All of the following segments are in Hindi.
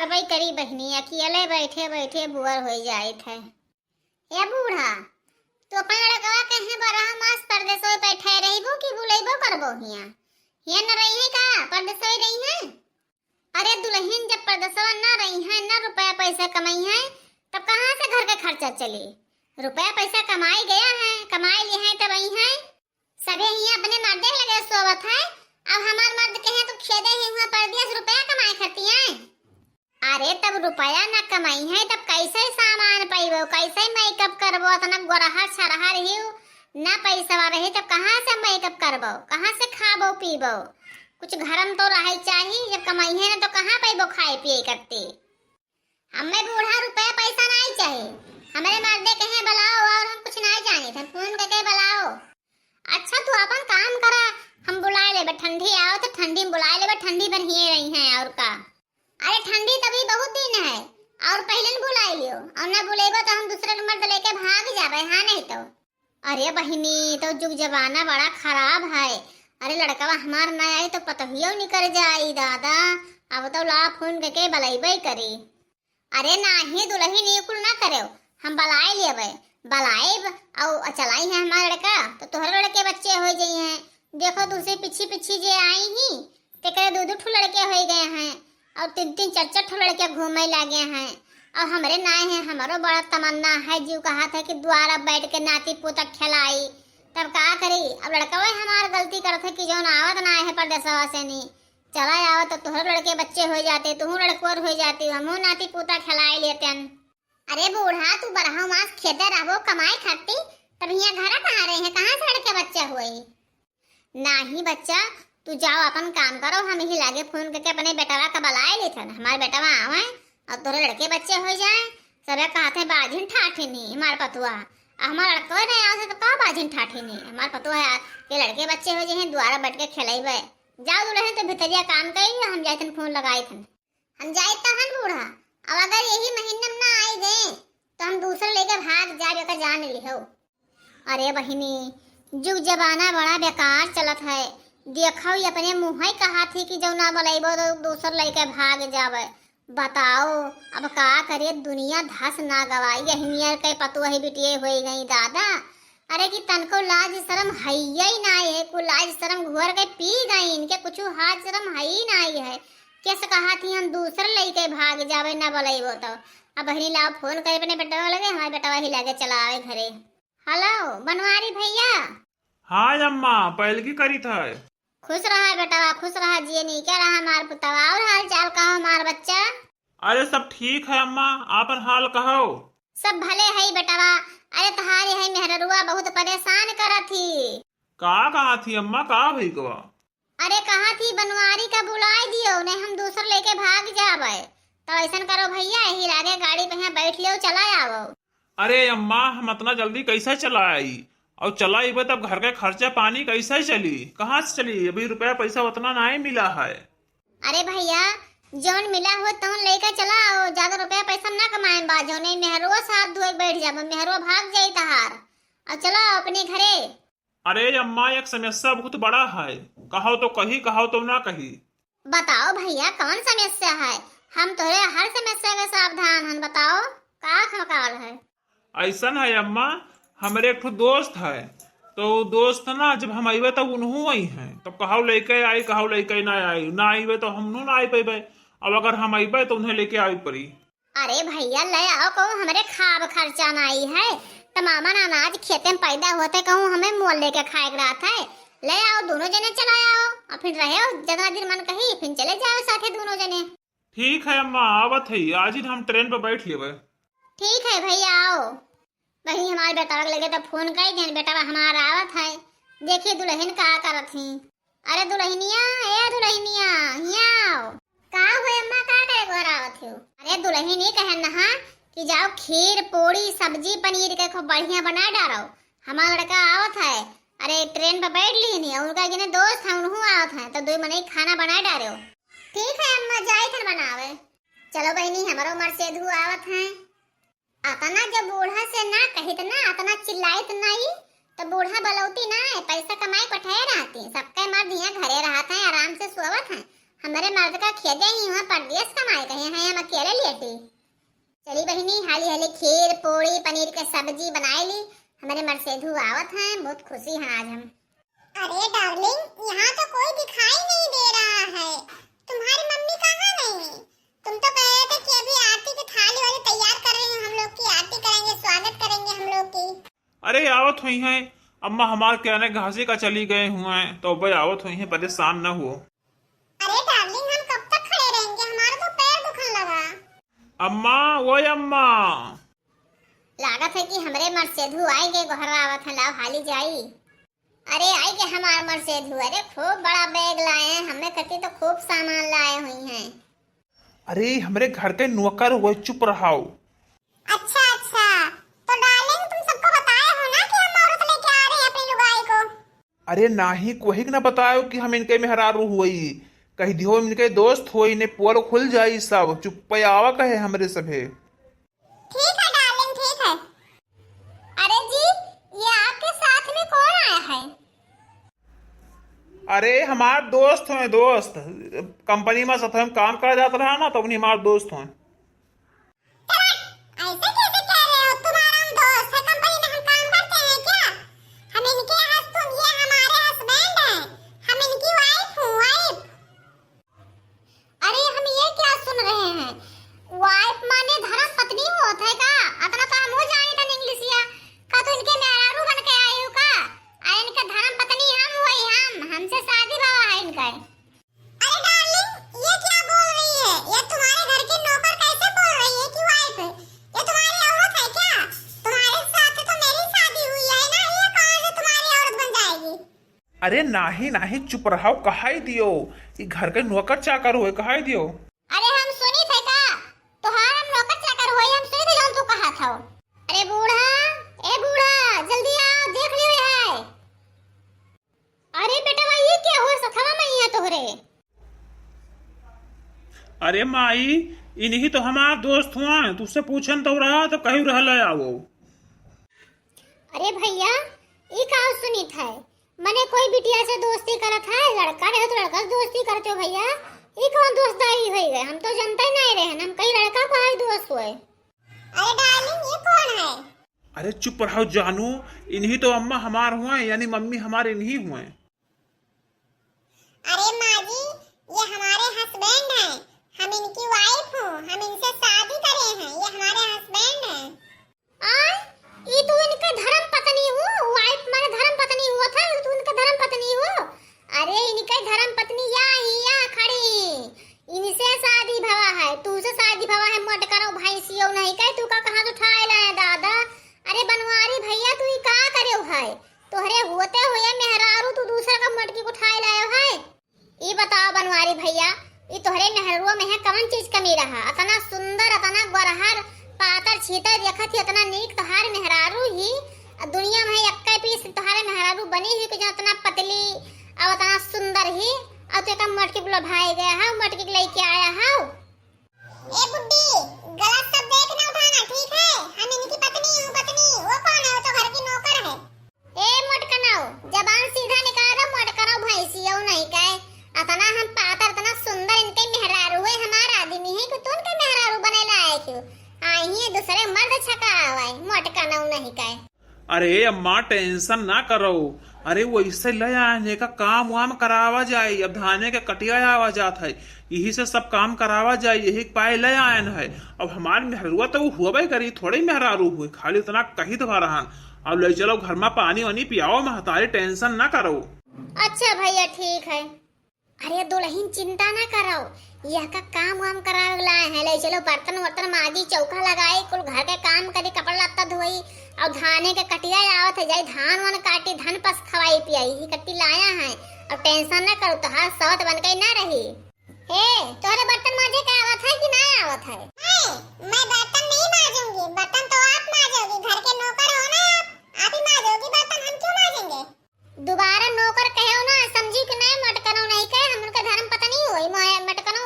करबई करी बहनी, अकेले बैठे बैठे बुअर हो जात है। ए बूढ़ा, तो अपन लड़कवा कहे बरह मास परदेसो बैठे रहीबो कि बुलैबो करबो हिया न रही है का परदेसो रही है। अरे दुल्हन जब परदेसो न रही है, न रुपया पैसा कमाई है, तब कहाँ से घर का खर्चा चले। रुपया पैसा कमाई गया है, कमाई लिए है तब आई है। सबे हिया अपने मर्दे लगे सोवत है। अब हमार मर्द कहे तो खेदे ही हुआ परदेस रुपया कमाई खाती है। अरे तब रुपया न कमाई है तब कैसे सामान पैबो, कैसे मेकअप करबो, इतना गोरहर सरहर ही न पैसा रहे तब कहाँ से मेकअप करबो, कहाँ से खाबो पीबो। कुछ घरम तो रहे चाहिए, जब कमाई है ना तो कहाँ पैबो खाए पिए करते। हमें बूढ़ा रुपया पैसा नहीं चाहिए, हमारे मर्दे कहे बुलाओ और हम कुछ नहीं जाने थे, फोन करके बुलाओ। अच्छा तू अपन काम करा, हम बुला ले ठंडी आओ तो ठंडी में बुला ले, ठंडी बन ही रही है और का। अरे ठंडी तभी बहुत दिन है और पहले न बुलाई लियो, और न बुलेबो तो हम दूसरे मर्द लेके भाग जाबे। हाँ नहीं तो अरे बहिनी तो जुग जमाना बड़ा खराब है। अरे लड़का हमार न आई तो पतहियो निकल जाई दादा, अब तो ला फोन करके बुलाइबे करी। अरे नाही दुल्हन कुल ना करे, हम बुलाए लेबे, बुलाएब और चलाई है हमारा लड़का तो तोहरे लड़के बच्चे हो जाई हैं। देखो दूसरे पीछे पीछे जे आई ही ते करे दो ठो लड़के हो गए हैं और तीन तीन चार चार ठो लड़के घूमे लगे हैं। और हमारे नाय हैं, हमारो बड़ा तमन्ना है, जीव कहा था कि द्वारा बैठ के नाती पोता खिलाई, तब का करी। अब लड़का वही हमार गलती करते कि जो आवत ना है परदेसवा से नहीं चला आवत तो तोहरे लड़के बच्चे हो जाते, तुम लड़कोर हो जाती, हमू नाती पोता खिलाई लेते। अरे बूढ़ा तू बरहा मास खेते रहो कमाई खाती, तब यहाँ घर कहाँ रहे हैं, कहाँ से लड़के बच्चे हुए। नहीं बच्चा तू जाओ अपन काम करो, हम ही लागे फोन करके अपने बेटवा का बुलाए लेते, हमारे बेटवा आवे और तोरे लड़के बच्चे हो जाए। सबे कहते हैं बाजिन ठाठी नहीं हमारे पतुआ, हमारा लड़का नहीं आवे तो कहा बाजिन ठाठी नहीं हमारे पतुआ है के लड़के बच्चे हो जाए द्वारा बैठ के खिलाइबे। जाओ दुल्हन तो भीतरिया काम करी, हम जाए फोन लगाए थे, हम जाए तो हन बूढ़ा। अब अगर यही महीने में ना आई गए तो हम दूसरे लेके भाग जाए का जान लिहो। अरे बहिनी जुग जमाना बड़ा बेकार चलत है, देखो अपने मुँह ही कहा थी कि जब ना बुलाइबो तो दूसर लेके भाग जावे। बताओ अब का करे, दुनिया धस ना गवाई, यही के पतुआ ही बिटिए हो गई दादा। अरे कि तनको लाज शर्म है ही ना है, कुछ लाज शर्म घुर के पी गई, इनके कुछ हाथ शर्म है ही ना है। कैसे कहा थी हम दूसरे लेके भाग जावे ना बुलाइबो तो। अब बहनी लाओ फोन करे अपने बेटवा लगे, हमारे बेटवा ही लागे चला आवे घरे। हेलो बनवारी भैया। हाँ अम्मा पहले की करी था। खुश रहा बेटवा, खुश रहा जिए नहीं क्या रहा हमार पुतवा, और हाल चाल कहो हमार बच्चा। अरे सब ठीक है अम्मा, आपन हाल कहो। सब भले है बेटवा। अरे तुम्हारी है मेहरुआ बहुत परेशान करा थी। कहा थी अम्मा, कहा भई गवा। अरे कहा थी बनवारी का बुलाई दियो, नहीं हम दूसर लेके भाग जावे। तो ऐसा करो भैया यही लागे गाड़ी पे बैठ लियो चला आओ। अरे अम्मा हम इतना जल्दी कैसे चला आई, और चला आई तब घर के खर्चा पानी कैसे चली, कहाँ से चली, अभी रुपया पैसा उतना नहीं मिला है। अरे भैया जौन मिला हो तो लेकर चला आओ, ज्यादा रुपया पैसा ना कमाए बाजो नहीं मेहरुआ साथ धोए बैठ जाबो, मेहरुआ भाग जाई तहार। और चलो अपने घरे। अरे अम्मा एक समस्या बहुत बड़ा है, कहो तो कही कहो तो ना कही। बताओ भैया कौन समस्या है, हम तोरे हर समस्या का सावधान हैं, बताओ का खकाल है। ऐसा है अम्मा, हमारे एक दोस्त है, तो दोस्त ना जब हम आईबे तब उन्हों आई हैं, तब कहो लेके आई कहो लेके ना आई, ना आईबे तो हम ना आई पेबे, अब अगर हम आईबे तो उन्हें लेके आई पड़ी। अरे भैया ले आओ, कहूँ हमारे खाब खर्चा ना आई है, तमाम अनाज खेते में पैदा होते, कहूँ हमें मोल लेके खाए के रात है, ले आओ दोनों जने चला आओ, और फिर रहे जितना दिन मन कही फिर चले जाओ साथे दोनों जने। ठीक है अम्मा आवत है, आज ही हम ट्रेन पे बैठ लेबे। ठीक है भैया आओ। वही हमारे बेटा लगे तो फोन कर दें, बेटा हमारा आवत है, देखिए दुल्हन का करत थी। अरे दुल्हनिया ए दुल्हनिया यहाँ आओ। का हुए अम्मा का करे घर आवत हो। अरे दुल्हन ही कहे ना कि जाओ खीर पूरी सब्जी पनीर के खूब बढ़िया बना डालो, हमारा लड़का आवत है। अरे ट्रेन पे बैठ ली नहीं, उनका जिन्हें दोस्त है उन्हों आवत है, तो दो मने खाना बना डालो। ठीक है अम्मा जाए थे बनावे। चलो बहनी हमारो मर्सेधु आवत है। अतना जब बूढ़ा से ना कहित ना, अतना चिल्लाइत नहीं तो बूढ़ा बलौती ना पैसा कमाई पठाए रहती, सबके मर्द यहाँ घरे रहते हैं आराम से सोवत हैं, हमारे मर्द का खेदे ही वहाँ परदेश कमाए कहे हैं, हम अकेले लेटी। चली बहिनी, हाली हाली खीर पूरी पनीर के सब्जी बनाए ली। हमारे मर्सेधु आवत हैं, बहुत खुशी हैं आज हम। अरे डार्लिंग, यहाँ तो कोई दिखाई नहीं दे रहा है। तुम्हारी मम्मी कहाँ गई? तुम तो कह रहे थे कि अभी आरती की थाली वाली तैयार कर रही हैं, हम लोग की आरती करेंगे, स्वागत करेंगे हम लोग की। अरे आवत हुई हैं अम्मा, हमारे कहने घासी का चली गए हुए हैं, तो भाई आवत हुई हैं, परेशान न हो। अरे डार्लिंग, हम कब तक खड़े रहेंगे? हमारा तो पैर दुखने लगा। अम्मा, वो अम्मा लागत है कि हमारे मर्सेधु आएंगे, घर आवत है, लाओ हाली जाई। अरे आएंगे हमारे मर्सेधु, अरे खूब बड़ा बैग लाए हैं, हमें कहती तो खूब सामान लाए हुई हैं। अरे हमारे घर के नौकर हुए, चुप रहो। अच्छा अच्छा, तो डार्लिंग तुम सबको बताए हो ना कि हम औरत लेके आ रहे हैं अपनी लुगाई को? अरे नाही, कोई न बतायो कि हम इनके मेहरारू हुई, कह दियो इनके दोस्त हो, इन्हें पोल खुल जाई सब, चुप आवा कहे हमरे सभे। ठीक है डार्लिंग, ठीक है। अरे जी, ये आपके साथ में कौन आया है? अरे हमारे दोस्त हैं, दोस्त कंपनी में साथ में काम करा जाता रहा ना, तो उन्हीं हमारे दोस्त हैं। ऐसे कैसे कह रहे हो? तुम्हारा हम दोस्त है, कंपनी में हम काम करते हैं क्या? हम इनके हस्बैंड, ये हमारे हस्बैंड हैं, हम इनकी वाइफ हूँ, वाइफ। अरे हम ये क्या सुन रहे हैं? वाइफ माने धर्म पत्नी होत है का? अतना तो हम हो जाने तन इंग्लिशिया का, तो इनके मेहरारू बन के आई हो का? आ इनके धर्म पत्नी हम हुई, हमसे शादी बाबा है इनका। अरे डार्लिंग, ये क्या बोल रही है? ये तुम्हारे घर की नौकर कैसे बोल रही है कि वाइफ है? ये तुम्हारी औरत है क्या? तुम्हारे साथ तो मेरी शादी हुई है ना, ये कहाँ से तुम्हारी औरत बन जाएगी? अरे नाही नाही, चुप रहो, कहाई दियो, ये घर के नौकर चाकर हुए, कहाई दियो। अरे हम सुनी थे का, तोहार हम नौकर चाकर हुए, हम सुनी थे जौन तू कहा था। अरे बूढ़ा, ए बूढ़ा, जल्दी आओ, देख लियो है। अरे बेटा भाई, ये क्या हुआ? सथवा में है तोहरे। अरे माई, इन्हीं तो हमारे दोस्त हुआ, तुझसे पूछन तो रहा तो कहीं रह आओ। अरे भैया, ये का सुनी था? मने कोई बिटिया से दोस्ती करत है, लड़का रहे तो लड़का से दोस्ती करते हो भैया, ये कौन दोस्तारी हुई गए? हम तो जानते नहीं रहे, हम कहीं लड़का को ही दोस्त हुए। अरे डार्लिंग, ये कौन है? अरे चुप रहो जानू, इन्हीं तो अम्मा हमार हुए, यानी मम्मी हमारे इन्हीं हुए। अरे माँ जी, ये हमारे हस्बैंड हैं, हम इनकी वाइफ हूँ, हम इनसे शादी करे हैं, ये हमारे हस्बैंड हैं। ये तो इनका धर्म पत्नी हो, वाइफ माने धर्म पत्नी हुआ था, तो इनका धर्म पत्नी हो। अरे इनका धर्म पत्नी या खड़ी, इनसे शादी भवा है, तू से शादी भवा है, मत करो भाई सियो नहीं कह, तू का कहाँ उठाए लाए दादा? अरे बनवारी भैया, तू का करे भाई? तोहरे होते हुए मेहरारू तू दूसरा का मटकी को उठाए लाए है? ये बताओ बनवारी भैया, ये तोहरे मेहरुआ में है कौन चीज कमी रहा? इतना सुंदर, इतना गोरहर पातर छीतर देखत ही, इतना नीक तोहार मेहरारू ही दुनिया में इक्के पीस तोहारे मेहरारू बनी ही कि जो इतना पतली और इतना सुंदर ही, और तो एक मटकी बुला भाई गया है, मटकी लेके आया है। ए बुड्ढी, गलत शब्द देख ना उठाना, ठीक है? हम इनकी पत्नी हूँ, पत्नी। वो कौन है? वो तो घर की नौकर है। ए मटकनाओ, जबान सीधा निकालो, मटकनाओ भैंसियो नहीं कहे, अतना हम पातर, इतना सुंदर इनके मेहरारू है, हमारा आदमी है कि तू उनके मेहरारू बने लाए क्यों? आई ही दूसरे मर्द छका आवाई, मटकनाओ नहीं कहे। अरे अम्मा टेंशन ना करो, अरे वो इससे ले आने का काम वाम करावा जाए, अब धाने के कटिया आवा जात है, यही से सब काम करावा जाए, यही पाए ले आयन है। अब हमारे मेहरुआ तो वो हुआ करी, थोड़े ही मेहरारू हुए, खाली इतना कही तो रहा। अब ले चलो घर में पानी वानी पियाओ, महतारी टेंशन ना करो। अच्छा भैया, ठीक है। अरे दुल्हन चिंता ना करो, यह का काम वाम करावे लाए हैं, ले चलो बर्तन वर्तन माजी, चौका लगाई, कुल घर के काम करी, कपड़ा लत्ता धोई, और धाने के कटिया आवत है, जाई धान वान काटी, धान पस खवाई पियाई, ही कट्टी लाया है। अब टेंशन ना करो, तोहार सौत बन के ना रही। हे, तोहरे बर्तन माजे का आवत है कि ना आवत है? नहीं, मैं बर्तन नहीं माजूंगी, बर्तन तो आप माजोगी, घर के नौकर हो ना आप ही माजोगी बर्तन, हम क्यों माजेंगे? दोबारा नौकर कहो ना, समझी कि नहीं? मटकनो नहीं कहे, हम उनका धर्म पत्नी हुई, मटकनो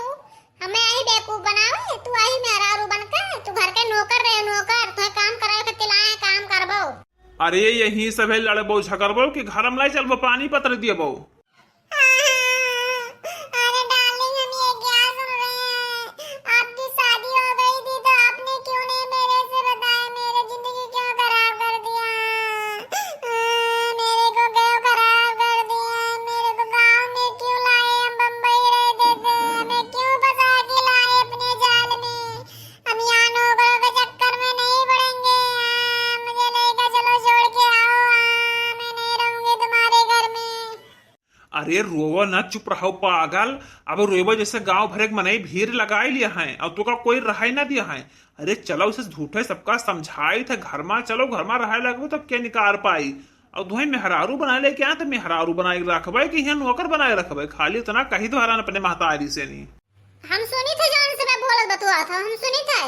हमें आई बेवकूफ बनावे, तू आई मेहरारू बनकर, तू घर के नौकर रहे, नौकर तुम्हें काम करावे के तिलाए काम करबो। अरे यही सब लड़बो झगड़बो कि घर में लाई चलबो, पानी पत्र दियबो। अरे डार्लिंग, हम अरे रोवो ना, चुप रहो पागल। अब रोवो जैसे गांव भरे के मनई भीड़ लगाई लिया है और तो का कोई रहाई ना दिया है। अरे चलो उसे झूठे सबका समझाई थे, घर में चलो, घर में रहा लगो तो क्या निकाल पाई। और तुम्हें मेहरारू बना ले क्या, तो मेहरारू बनाए रखबे कि यहाँ नौकर बनाए रखबे, खाली इतना कही तो हरान अपने महतारी से नहीं। हम सुनी थे जान से मैं बोलत बतुआ था, हम सुनी थे,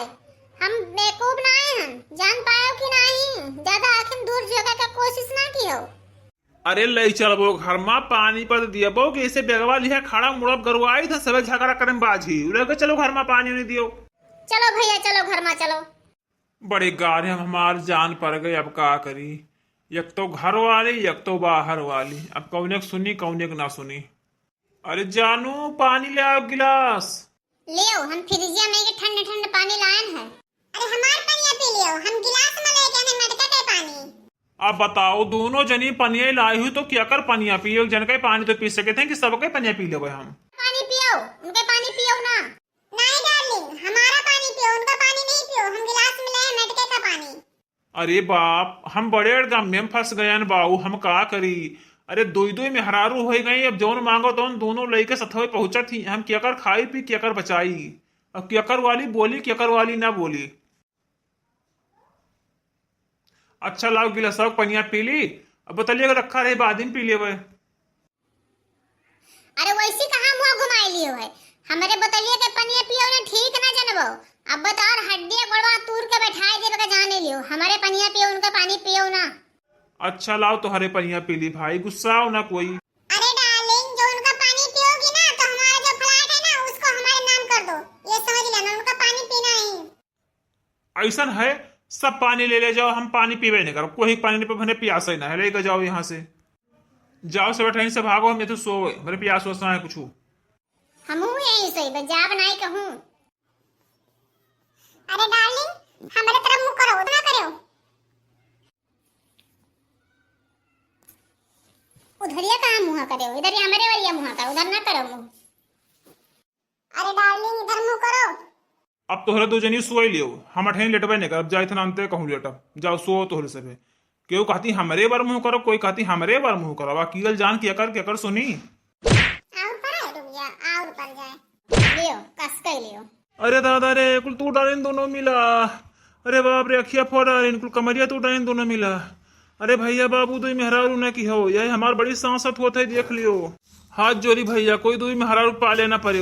हम बेकूफ ना आए हम, जान पायो कि नहीं, ज्यादा आखिम दूर जगह का कोशिश ना कियो। अरे ले चलबो घर में पानी पर दियबो कि ऐसे बेगवा लिया खड़ा मुड़ब गरुआई था, सब झगड़ा करे बाजी उड़े चलो घर में पानी नहीं दियो। चलो भैया चलो घर में चलो। बड़े गारे हम हमार जान पड़ गई, अब का करी, एक तो घर वाली एक तो बाहर वाली, अब कौने सुनी कौने ना सुनी। अरे जानू पानी ले आओ गिलास। ले आओ, हम फ्रिजिया में के ठंडे ठंडे पानी लायन है। अरे हमार पानी पी लियो, हम गिलास में ले जाने मटका के पानी। अब बताओ दोनों जनी पनिया लाई हुई तो क्या कर पनिया पियो, जन का पानी तो पी सके थे कि सबके पनिया पी लेवे हम। पानी पियो, उनके पानी पियो ना। नहीं डार्लिंग, हमारा पानी पियो, उनका पानी नहीं पियो, हम गिलास में ले मटके का पानी। अरे बाप, हम बड़े गम में फंस गए न बाबू, हम का करी। अरे दुई दुई में हरारू हो गई, अब जोन मांगो तो दोनों लड़के सथवे पहुंचा थी, हम क्या कर खाई पी क्या कर बचाई। अब क्या कर वाली बोली क्या कर वाली ना बोली। अच्छा लाओ गिलास पनिया पी ली, अब बताइए रखा रहे बाद में पी ले। अरे वैसी कहाँ मुंह घुमाई लियो है, हमारे बतलिए के पनिया पियो ना, ठीक ना जनबो। अब बताओ हड्डियां गोड़वा तूर के बैठाए दे का जाने लियो, हमारे पनिया पियो उनका पानी पियो ना। अच्छा लाओ तो हरे पनिया पी ली भाई, गुस्सा हो ना कोई। अरे डार्लिंग, जो उनका पानी पियोगी ना तो हमारा जो फ्लैट है ना उसको हमारे नाम कर दो, ये समझ लेना, उनका पानी पीना ही। ऐसा है सब पानी ले ले जाओ, हम पानी पीवे नहीं करो, कोई पानी नहीं पे प्यास ही ना है, लेकर जाओ यहाँ से, जाओ सब ट्रेन से भागो, हम तो सो मेरे प्यास वोसना है कुछ। हम यही सही बजाब नहीं कहूँ। अरे डार्लिंग, हमारे तरफ मुंह करो, ना करो, उधरिया कहाँ मुंह करो, इधर ही हमारे वाली मुंह करो, उधर ना करो मुंह। अरे डार्लिंग इधर मुंह करो। अब तोहरे दो जनी सोई लियो, हम अठे लेटबे नहीं कर, अब जाए थे नामते कहूँ लेटब, जाओ सो तोहरे सब। केहू कहती हमरे बार मुंह करो, कोई कहती हमरे बार मुंह करो, वकील जान क्या कर सुनी। और पर है, रुक जा, और पर जाए, लियो कस के लियो। अरे दादा रे, कुल तू डालिन दोनों मिला, अरे बाप रे अखिया फोड़ डालिन, कुल कमरिया तू डालिन दोनों मिला। अरे भैया बाबू दुई मेहरारू न की हो, यही हमार बड़ी सांसत होते देख लियो, हाथ जोड़ी भैया, कोई दुई मेहरारू पा लेना पड़े।